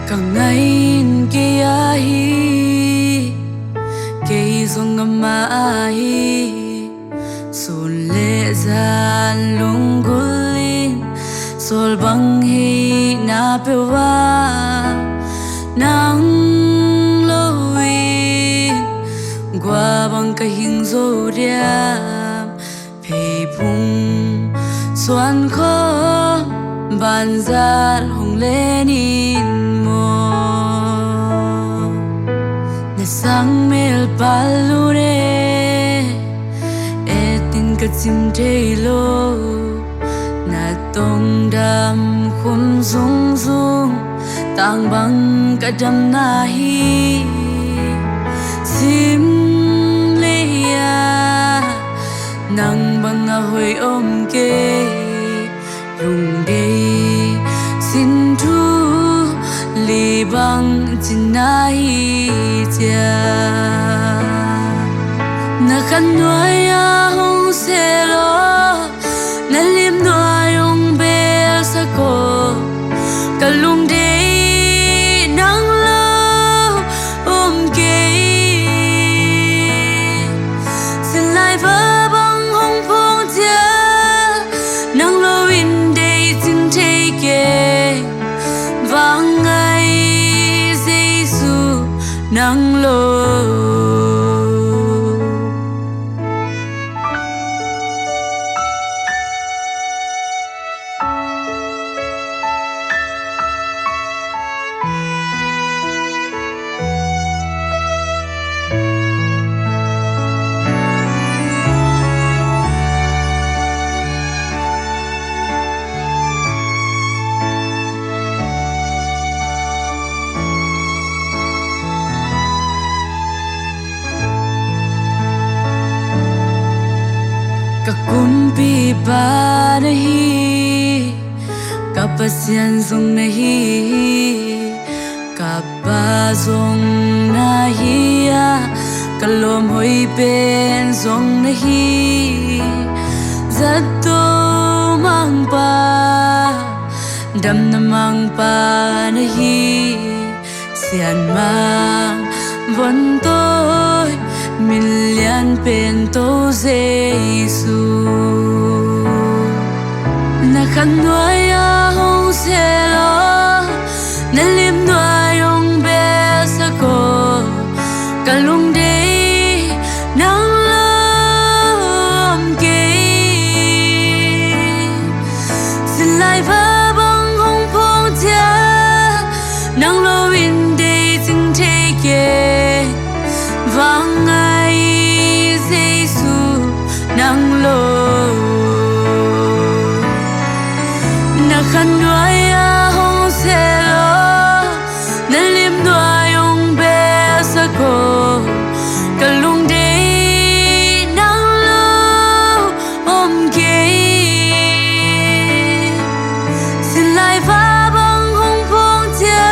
cả ngày kia hi cây sông ngâm hi sun lệ gian lung gulin sol bang hi na pewa nang loi gua bang ka hing zo diam pei pung xuan kho ban zar hong lenin mo na sang mel palure etin ka chim lo na tong dam khum zung zung tang bang ka dam na hi sim le ya nang bang a hoi om ke rung day xin thu li bang chin na hi cha na khan noi a hong se lo na lim noi ong be sa ko ka lung day nang lo om ke sin lai va bang hong phong cha nang lo in vang ngày Giêsu nắng lô kumpi pa nahi kapasyan zong nahi kapa zong nahi kalom hoi pen zong nahi zato mang pa dam na mang pa nahi sian mang von tôi million pento Giêsu na khan noi a hong se lo na lim noi ong be sa ko ka lung day nang lom ke sin lai va bang hong phong cha nang lo in day jing take it vang ngày Giêsu nang lo na khan noi a hong se lo na lim noi ong be sa ko ka lung day nang lo om ke sin lai va bang hong phong cha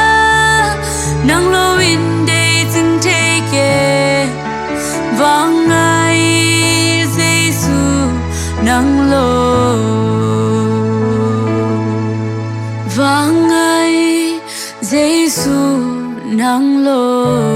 nang lo in day jing take it vang ngày Giêsu nang lo vang ngày Giêsu nang lo